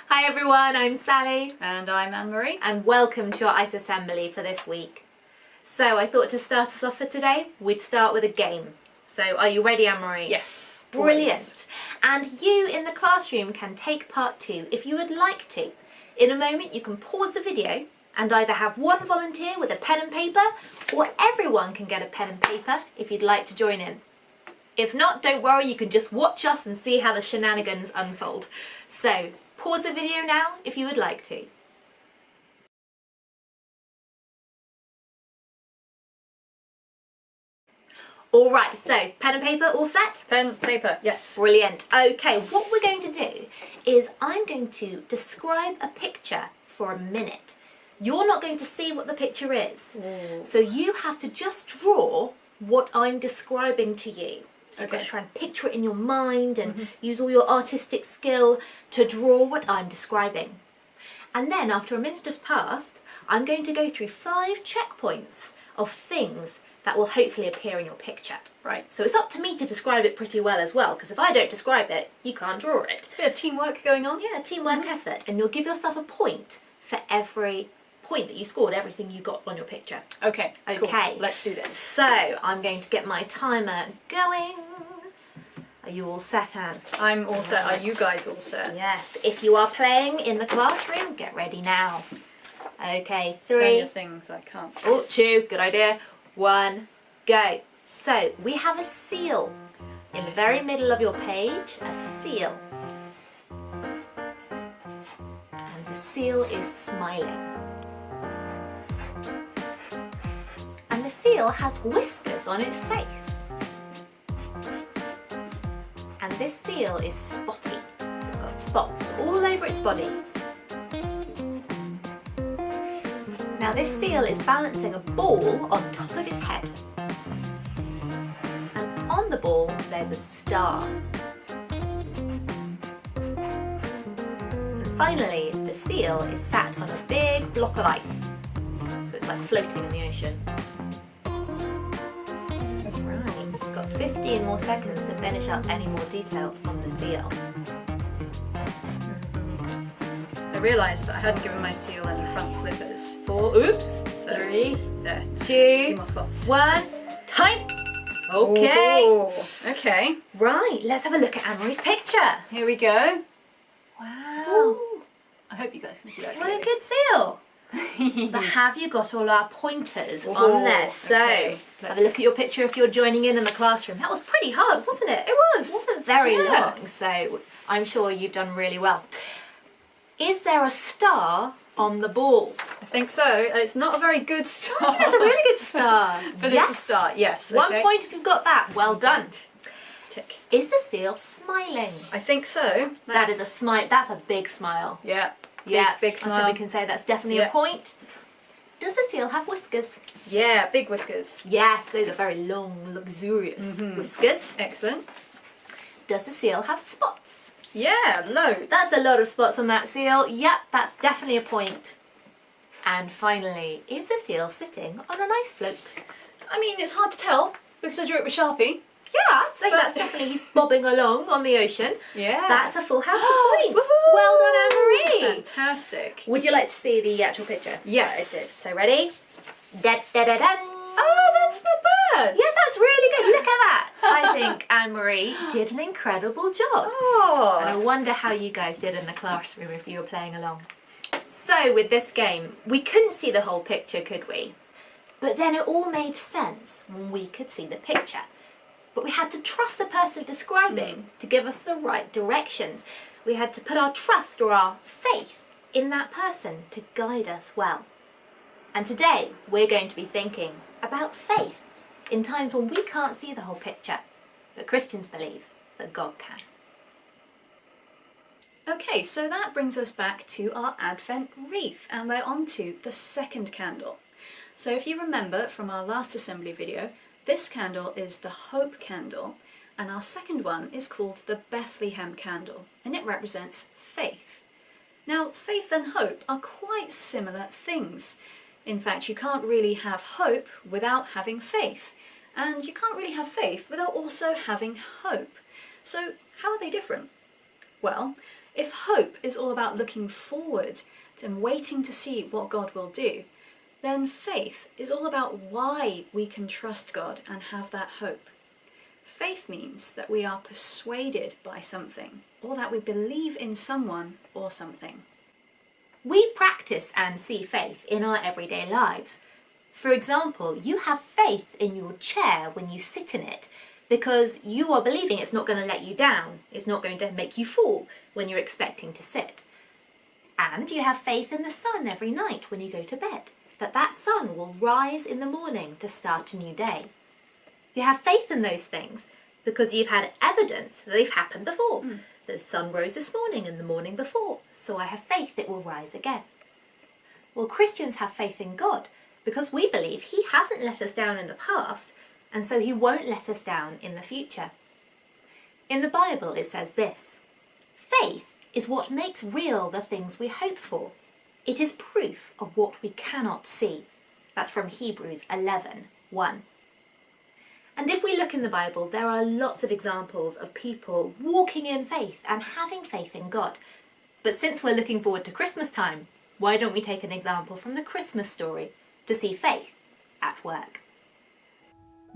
Hi everyone, I'm Sally. And I'm Anne-Marie. And welcome to our ICE Assembly for this week. So I thought to start us off for today, we'd start with a game. So are you ready, Anne-Marie? Yes. Brilliant. Always. And you in the classroom can take part too if you would like to. In a moment you can pause the video and either have one volunteer with a pen and paper or everyone can get a pen and paper if you'd like to join in. If not, don't worry, you can just watch us and see how the shenanigans unfold. So, pause the video now if you would like to. Alright, so pen and paper all set? Pen, paper, yes. Brilliant. Okay, what we're going to do is I'm going to describe a picture for a minute. You're not going to see what the picture is. So you have to just draw what I'm describing to you. So you've got to try and picture it in your mind and use all your artistic skill to draw what I'm describing. And then after a minute has passed, I'm going to go through 5 checkpoints of things that will hopefully appear in your picture. Right. So it's up to me to describe it pretty well as well, because if I don't describe it, you can't draw it. It's a bit of teamwork going on. Yeah, teamwork effort. And you'll give yourself a point for every point that you scored, everything you got on your picture. Okay, Okay. cool. Let's do this. So I'm going to get my timer going. Are you all set, Anne? I'm all set. Are you guys all set? Yes. If you are playing in the classroom, get ready now. Okay, Turn 3. your thing so I can't. Oh, 2. Good idea. 1. Go. So we have a seal in the very middle of your page. A seal. And the seal is smiling. And the seal has whiskers on its face. And this seal is spotty. So it's got spots all over its body. Now this seal is balancing a ball on top of its head. And on the ball there's a star. And finally the seal is sat on a big block of ice. So it's like floating in the ocean. Right, we've got 15 more seconds to finish up any more details on the seal. I realised that I hadn't given my seal any front flippers. 4, oops, So, 3, there. 2, 3 more spots. 1, time! Okay. Oh, okay. Right, let's have a look at Anne-Marie's picture. Here we go. Wow, Ooh. I hope you guys can see that what a clearly. good seal. But have you got all our pointers on there? So, okay. have a look at your picture if you're joining in the classroom. That was pretty hard, wasn't it? It was. It wasn't very Yeah. long, so I'm sure you've done really well. Is there a star on the ball? I think so. It's not a very good start. It's a really good star. But Yes. it's a start, yes. 1 okay. point if you've got that. Well done. Tick. Is the seal smiling? I think so. That is a smile. That's a big smile. Yeah. Yeah, Big I smile. think we can say that's definitely a Yeah. point. Does the seal have whiskers? Yeah, big whiskers. Yes, those are very long, luxurious whiskers. Excellent. Does the seal have spots? Yeah, loads. That's a lot of spots on that seal. Yep, that's definitely a point. And finally, is the seal sitting on an ice float? I mean, it's hard to tell because I drew it with Sharpie. Yeah, I'd say that's definitely, he's bobbing along on the ocean. Yeah. That's a full house of points. Woohoo! Well done, Anne-Marie. Fantastic. Would you like to see the actual picture? Yes. I did. So ready? Da-da-da-dun. Oh, that's not bad. Yeah, that's really good. Look at that. I think Anne-Marie did an incredible job. And I Oh. wonder how you guys did in the classroom if you were playing along. So with this game, we couldn't see the whole picture, could we? But then it all made sense when we could see the picture. But we had to trust the person describing to give us the right directions. We had to put our trust or our faith in that person to guide us well. And today we're going to be thinking about faith in times when we can't see the whole picture, but Christians believe that God can. Okay, so that brings us back to our Advent wreath, and we're on to the second candle. So if you remember from our last assembly video, this candle is the hope candle, and our second one is called the Bethlehem candle, and it represents faith. Now, faith and hope are quite similar things. In fact, you can't really have hope without having faith, and you can't really have faith without also having hope. So how are they different? Well, If hope is all about looking forward and waiting to see what God will do, then faith is all about why we can trust God and have that hope. Faith means that we are persuaded by something, or that we believe in someone or something. We practice and see faith in our everyday lives. For example, you have faith in your chair when you sit in it because you are believing it's not going to let you down, it's not going to make you fall when you're expecting to sit. And you have faith in the sun every night when you go to bed, that sun will rise in the morning to start a new day. You have faith in those things because you've had evidence that they've happened before. The sun rose this morning and the morning before, so I have faith it will rise again. Well, Christians have faith in God because we believe He hasn't let us down in the past, and so He won't let us down in the future. In the Bible it says this: faith is what makes real the things we hope for. It is proof of what we cannot see. That's from Hebrews 11:1. And if we look in the Bible, there are lots of examples of people walking in faith and having faith in God. But since we're looking forward to Christmas time, why don't we take an example from the Christmas story to see faith at work?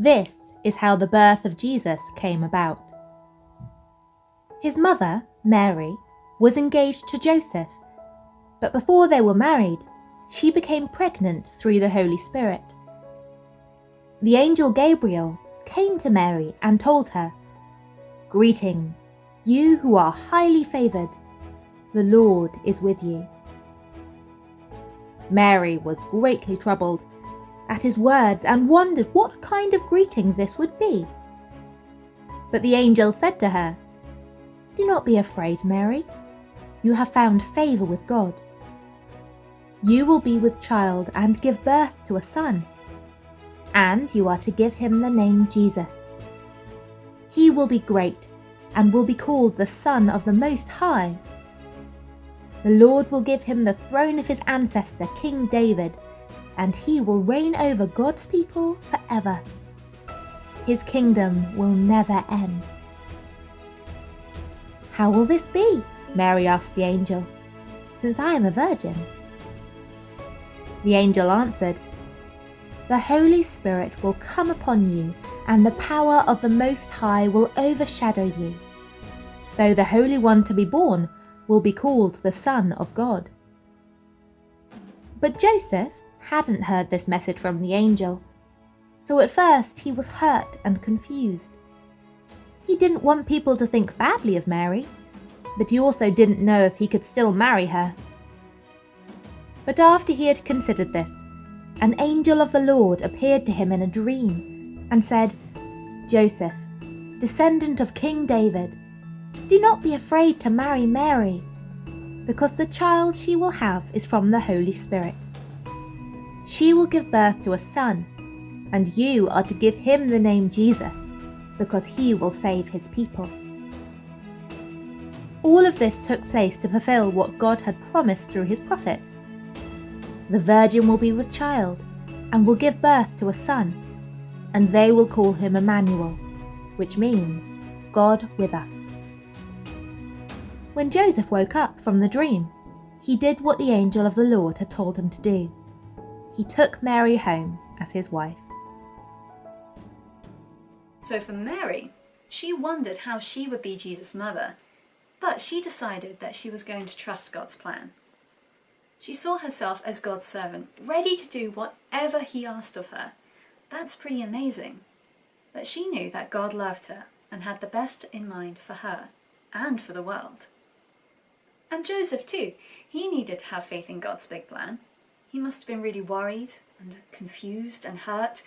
This is how the birth of Jesus came about. His mother, Mary, was engaged to Joseph, but before they were married, she became pregnant through the Holy Spirit. The angel Gabriel came to Mary and told her, "Greetings, you who are highly favoured. The Lord is with you." Mary was greatly troubled at his words and wondered what kind of greeting this would be. But the angel said to her, "Do not be afraid, Mary. You have found favour with God. You will be with child and give birth to a son, and you are to give him the name Jesus. He will be great and will be called the Son of the Most High. The Lord will give him the throne of his ancestor, King David, and he will reign over God's people forever. His kingdom will never end." "How will this be?" Mary asked the angel, "since I am a virgin?" The angel answered, "The Holy Spirit will come upon you, and the power of the Most High will overshadow you. So the Holy One to be born will be called the Son of God." But Joseph hadn't heard this message from the angel, so at first he was hurt and confused. He didn't want people to think badly of Mary, but he also didn't know if he could still marry her. But after he had considered this, an angel of the Lord appeared to him in a dream and said, "Joseph, descendant of King David, do not be afraid to marry Mary, because the child she will have is from the Holy Spirit. She will give birth to a son, and you are to give him the name Jesus, because he will save his people." All of this took place to fulfill what God had promised through his prophets. The virgin will be with child and will give birth to a son, and they will call him Emmanuel, which means God with us. When Joseph woke up from the dream, he did what the angel of the Lord had told him to do. He took Mary home as his wife. So for Mary, she wondered how she would be Jesus' mother, but she decided that she was going to trust God's plan. She saw herself as God's servant, ready to do whatever he asked of her. That's pretty amazing. But she knew that God loved her and had the best in mind for her and for the world. And Joseph too, he needed to have faith in God's big plan. He must have been really worried and confused and hurt,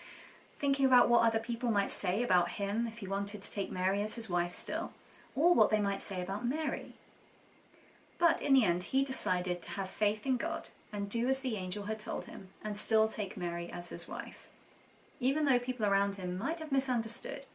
thinking about what other people might say about him if he wanted to take Mary as his wife still, or what they might say about Mary. But in the end, he decided to have faith in God and do as the angel had told him and still take Mary as his wife. Even though people around him might have misunderstood,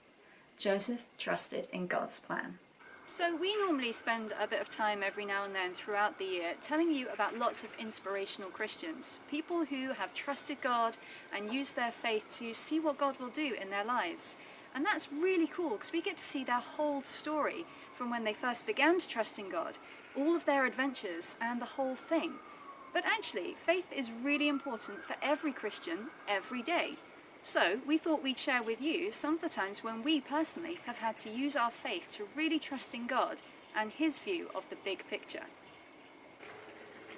Joseph trusted in God's plan. So we normally spend a bit of time every now and then throughout the year telling you about lots of inspirational Christians, people who have trusted God and used their faith to see what God will do in their lives. And that's really cool because we get to see their whole story from when they first began to trust in God, all of their adventures and the whole thing. But actually, faith is really important for every Christian every day. So we thought we'd share with you some of the times when we personally have had to use our faith to really trust in God and His view of the big picture.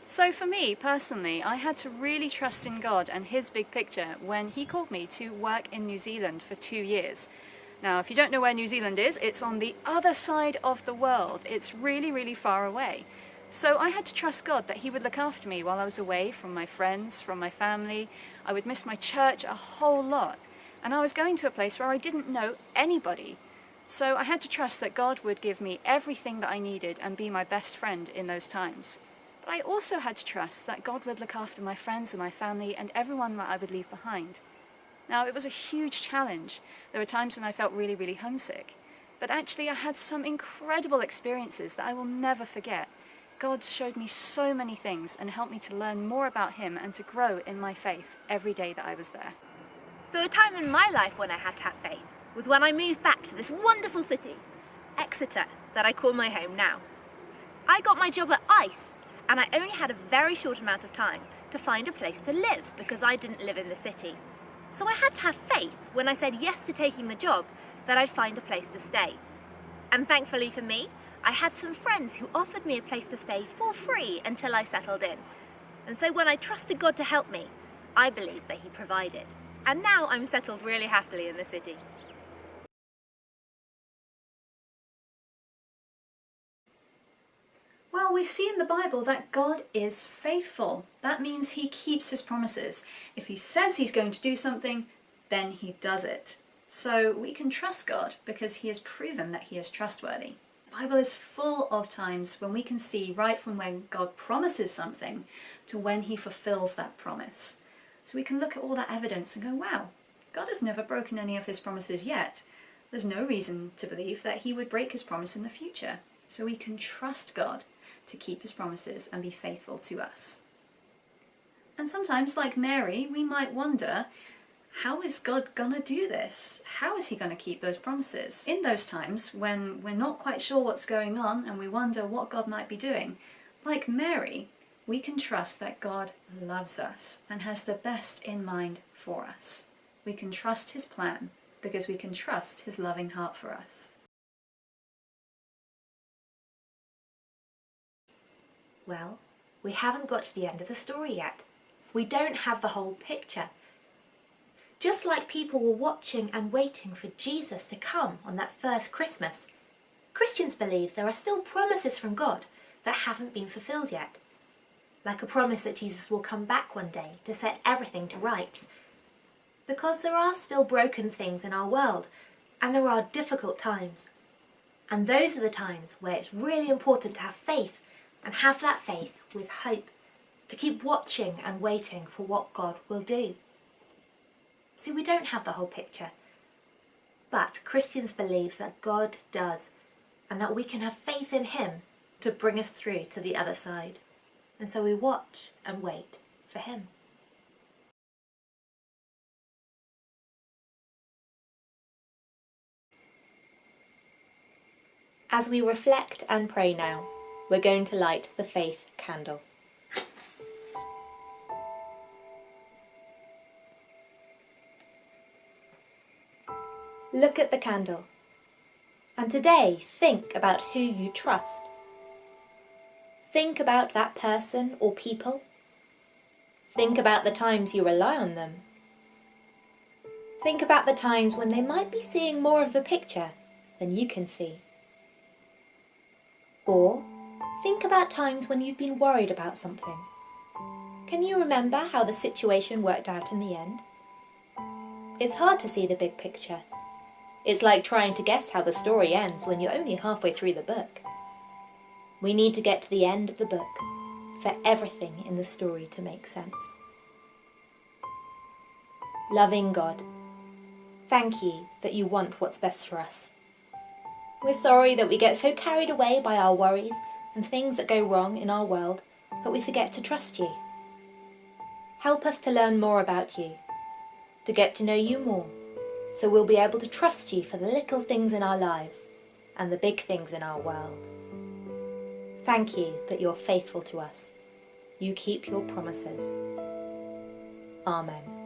So for me personally, I had to really trust in God and His big picture when He called me to work in New Zealand for 2 years. Now, if you don't know where New Zealand is, it's on the other side of the world. It's really, really far away. So I had to trust God that He would look after me while I was away from my friends, from my family. I would miss my church a whole lot. And I was going to a place where I didn't know anybody. So I had to trust that God would give me everything that I needed and be my best friend in those times. But I also had to trust that God would look after my friends and my family and everyone that I would leave behind. Now, it was a huge challenge. There were times when I felt really, really homesick. But actually, I had some incredible experiences that I will never forget. God showed me so many things and helped me to learn more about Him and to grow in my faith every day that I was there. So a time in my life when I had to have faith was when I moved back to this wonderful city, Exeter, that I call my home now. I got my job at ICE, and I only had a very short amount of time to find a place to live because I didn't live in the city. So I had to have faith when I said yes to taking the job that I'd find a place to stay. And thankfully for me, I had some friends who offered me a place to stay for free until I settled in. And so when I trusted God to help me, I believed that He provided. And now I'm settled really happily in the city. Well, we see in the Bible that God is faithful. That means He keeps His promises. If He says He's going to do something, then He does it. So we can trust God because He has proven that He is trustworthy. The Bible is full of times when we can see right from when God promises something to when He fulfills that promise. So we can look at all that evidence and go, wow, God has never broken any of His promises yet. There's no reason to believe that He would break His promise in the future. So we can trust God to keep His promises and be faithful to us. And sometimes, like Mary, we might wonder, how is God gonna do this? How is He gonna keep those promises? In those times when we're not quite sure what's going on and we wonder what God might be doing, like Mary, we can trust that God loves us and has the best in mind for us. We can trust His plan because we can trust His loving heart for us. Well, we haven't got to the end of the story yet. We don't have the whole picture. Just like people were watching and waiting for Jesus to come on that first Christmas, Christians believe there are still promises from God that haven't been fulfilled yet. Like a promise that Jesus will come back one day to set everything to rights. Because there are still broken things in our world, and there are difficult times. And those are the times where it's really important to have faith, and have that faith with hope, to keep watching and waiting for what God will do. See, we don't have the whole picture, but Christians believe that God does, and that we can have faith in Him to bring us through to the other side. And so we watch and wait for Him. As we reflect and pray now, we're going to light the faith candle. Look at the candle, and today think about who you trust. Think about that person or people. Think about the times you rely on them. Think about the times when they might be seeing more of the picture than you can see. Or think about times when you've been worried about something. Can you remember how the situation worked out in the end? It's hard to see the big picture. It's like trying to guess how the story ends when you're only halfway through the book. We need to get to the end of the book for everything in the story to make sense. Loving God, thank you that you want what's best for us. We're sorry that we get so carried away by our worries and things that go wrong in our world that we forget to trust you. Help us to learn more about you, to get to know you more, so we'll be able to trust you for the little things in our lives and the big things in our world. Thank you that you're faithful to us. You keep your promises. Amen.